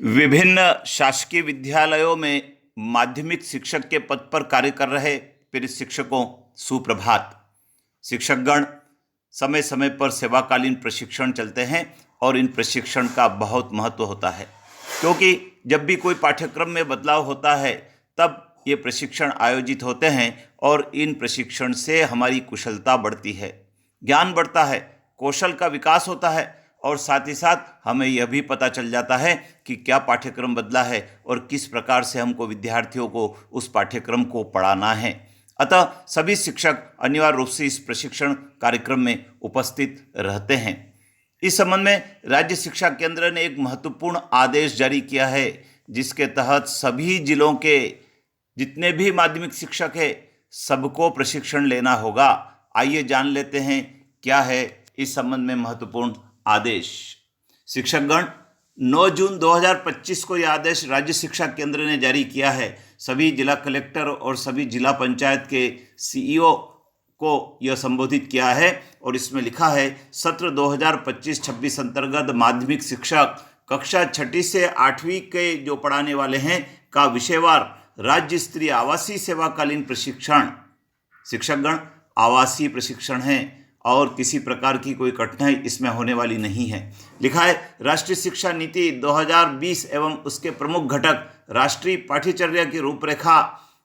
विभिन्न शासकीय विद्यालयों में माध्यमिक शिक्षक के पद पर कार्य कर रहे प्रिय शिक्षकों, सुप्रभात। शिक्षकगण, समय समय पर सेवाकालीन प्रशिक्षण चलते हैं और इन प्रशिक्षण का बहुत महत्व होता है, क्योंकि जब भी कोई पाठ्यक्रम में बदलाव होता है तब ये प्रशिक्षण आयोजित होते हैं और इन प्रशिक्षण से हमारी कुशलता बढ़ती है, ज्ञान बढ़ता है, कौशल का विकास होता है और साथ ही साथ हमें यह भी पता चल जाता है कि क्या पाठ्यक्रम बदला है और किस प्रकार से हमको विद्यार्थियों को उस पाठ्यक्रम को पढ़ाना है। अतः सभी शिक्षक अनिवार्य रूप से इस प्रशिक्षण कार्यक्रम में उपस्थित रहते हैं। इस संबंध में राज्य शिक्षा केंद्र ने एक महत्वपूर्ण आदेश जारी किया है, जिसके तहत सभी जिलों के जितने भी माध्यमिक शिक्षक हैं सबको प्रशिक्षण लेना होगा। आइए जान लेते हैं क्या है इस संबंध में महत्वपूर्ण आदेश। शिक्षकगण, 9 जून 2025 को यह आदेश राज्य शिक्षा केंद्र ने जारी किया है। सभी जिला कलेक्टर और सभी जिला पंचायत के सीईओ को यह संबोधित किया है और इसमें लिखा है, सत्र 2025-26 अंतर्गत माध्यमिक शिक्षक कक्षा 6ठी से 8वीं के जो पढ़ाने वाले हैं का विषयवार राज्य स्तरीय आवासीय सेवाकालीन प्रशिक्षण। शिक्षकगण, आवासीय प्रशिक्षण है और किसी प्रकार की कोई कठिनाई इसमें होने वाली नहीं है। लिखा है, राष्ट्रीय शिक्षा नीति 2020 एवं उसके प्रमुख घटक राष्ट्रीय पाठ्यचर्या की रूपरेखा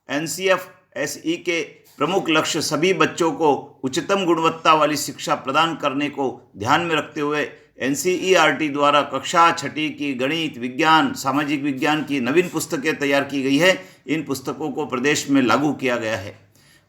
NCF-SE के प्रमुख लक्ष्य सभी बच्चों को उच्चतम गुणवत्ता वाली शिक्षा प्रदान करने को ध्यान में रखते हुए NCERT द्वारा कक्षा 6ठी की गणित, विज्ञान, सामाजिक विज्ञान की नवीन पुस्तकें तैयार की गई है। इन पुस्तकों को प्रदेश में लागू किया गया है।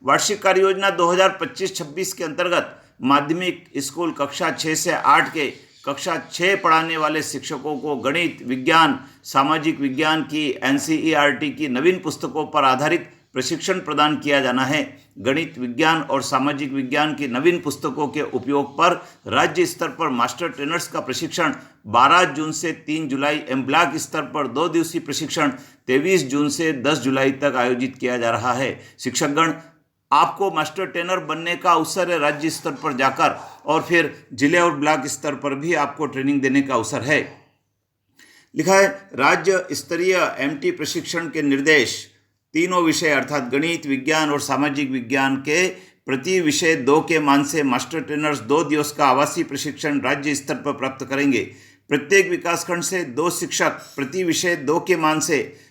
वार्षिक कार्य योजना 2025-26 के अंतर्गत माध्यमिक स्कूल कक्षा 6 से 8 के कक्षा 6 पढ़ाने वाले शिक्षकों को गणित, विज्ञान, सामाजिक विज्ञान की NCERT की नवीन पुस्तकों पर आधारित प्रशिक्षण प्रदान किया जाना है। गणित, विज्ञान और सामाजिक विज्ञान की नवीन पुस्तकों के उपयोग पर राज्य स्तर पर मास्टर ट्रेनर्स का प्रशिक्षण 12 जून से 3 जुलाई एवं ब्लॉक स्तर पर 2 दिवसीय प्रशिक्षण 23 जून से 10 जुलाई तक आयोजित किया जा रहा है। शिक्षकगण, आपको मास्टर ट्रेनर बनने का अवसर है राज्य स्तर पर जाकर, और फिर जिले और ब्लॉक स्तर पर भी आपको ट्रेनिंग देने का अवसर है। लिखा है, राज्य स्तरीय MT प्रशिक्षण के निर्देश तीनों विषय अर्थात गणित, विज्ञान और सामाजिक विज्ञान के प्रति विषय 2 के मान से मास्टर ट्रेनर्स 2 दिवस का आवासीय प्रशिक्षण राज्य स्तर पर प्राप्त करेंगे। प्रत्येक विकासखंड से 2 शिक्षक प्रति विषय 2 के मान से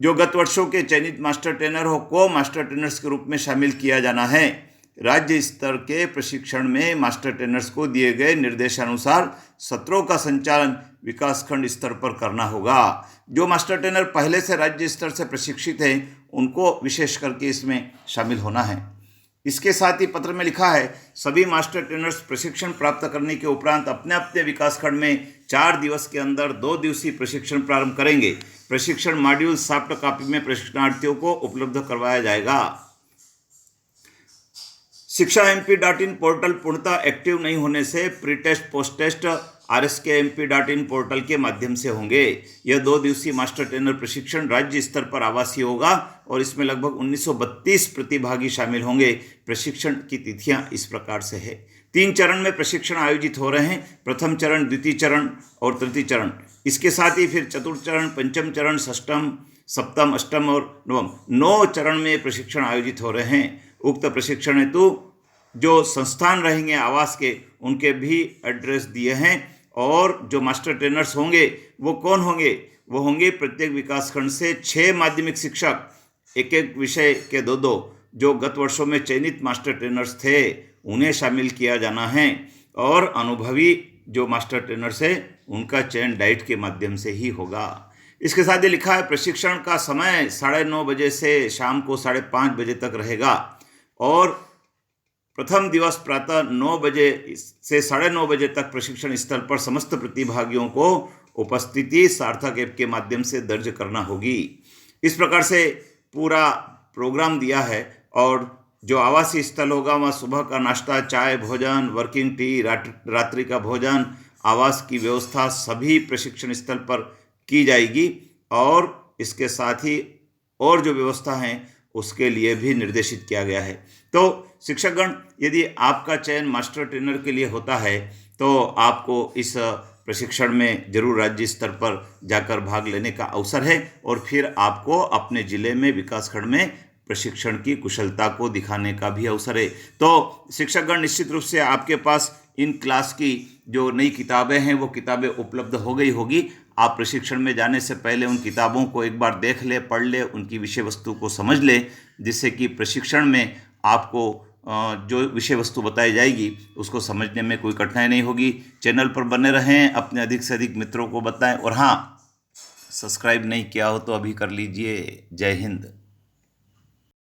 जो गत वर्षों के चयनित मास्टर ट्रेनर हो को मास्टर ट्रेनर्स के रूप में शामिल किया जाना है। राज्य स्तर के प्रशिक्षण में मास्टर ट्रेनर्स को दिए गए निर्देशानुसार सत्रों का संचालन विकासखंड स्तर पर करना होगा। जो मास्टर ट्रेनर पहले से राज्य स्तर से प्रशिक्षित हैं उनको विशेष करके इसमें शामिल होना है। इसके साथ ही पत्र में लिखा है, सभी मास्टर ट्रेनर्स प्रशिक्षण प्राप्त करने के उपरांत अपने अपने विकासखंड में 4 दिवस के अंदर 2 दिवसीय प्रशिक्षण प्रारंभ करेंगे। प्रशिक्षण मॉड्यूल सॉफ्ट कॉपी में प्रशिक्षणार्थियों को उपलब्ध करवाया जाएगा। शिक्षा-mp.in पोर्टल पूर्णतः एक्टिव नहीं होने से pre test, post test RSK-mp.in portal के माध्यम से होंगे। यह 2 दिवसीय मास्टर ट्रेनर प्रशिक्षण राज्य स्तर पर आवासीय होगा और इसमें लगभग 1932 प्रतिभागी शामिल होंगे। प्रशिक्षण की तिथियां इस प्रकार से है। 3 चरण में प्रशिक्षण आयोजित हो रहे हैं, प्रथम चरण, द्वितीय चरण और तृतीय चरण। इसके साथ ही फिर चतुर्थ चरण, पंचम चरण, षष्ठम, सप्तम, अष्टम और नवम 9 चरण में प्रशिक्षण आयोजित हो रहे हैं। उक्त प्रशिक्षण हेतु जो संस्थान रहेंगे आवास के, उनके भी एड्रेस दिए हैं और जो मास्टर ट्रेनर्स होंगे वो कौन होंगे? वो होंगे प्रत्येक विकासखंड से 6 माध्यमिक शिक्षक, एक एक विषय के 2-2 जो गत वर्षों में चयनित मास्टर ट्रेनर्स थे उन्हें शामिल किया जाना है, और अनुभवी जो मास्टर ट्रेनर्स है उनका चयन डाइट के माध्यम से ही होगा। इसके साथ ही लिखा है, प्रशिक्षण का समय 9:30 बजे से शाम को 5:30 बजे तक रहेगा और प्रथम दिवस प्रातः 9 बजे से 9:30 बजे तक प्रशिक्षण स्थल पर समस्त प्रतिभागियों को उपस्थिति सार्थक ऐप के माध्यम से दर्ज करना होगी। इस प्रकार से पूरा प्रोग्राम दिया है और जो आवासीय स्थल होगा वहाँ सुबह का नाश्ता, चाय, भोजन, वर्किंग टी, रात्रि का भोजन, आवास की व्यवस्था सभी प्रशिक्षण स्थल पर की जाएगी और इसके साथ ही और जो व्यवस्था है उसके लिए भी निर्देशित किया गया है। तो शिक्षकगण, यदि आपका चयन मास्टर ट्रेनर के लिए होता है तो आपको इस प्रशिक्षण में जरूर राज्य स्तर पर जाकर भाग लेने का अवसर है और फिर आपको अपने ज़िले में विकासखंड में प्रशिक्षण की कुशलता को दिखाने का भी अवसर है। तो शिक्षकगण निश्चित रूप से आपके पास इन क्लास की जो नई किताबें हैं वो किताबें उपलब्ध हो गई होगी। आप प्रशिक्षण में जाने से पहले उन किताबों को एक बार देख ले, पढ़ ले, उनकी विषय वस्तु को समझ ले, जिससे कि प्रशिक्षण में आपको जो विषय वस्तु बताई जाएगी उसको समझने में कोई कठिनाई नहीं होगी। चैनल पर बने रहें, अपने अधिक से अधिक मित्रों को बताएं और हाँ, सब्सक्राइब नहीं किया हो तो अभी कर लीजिए। जय हिंद।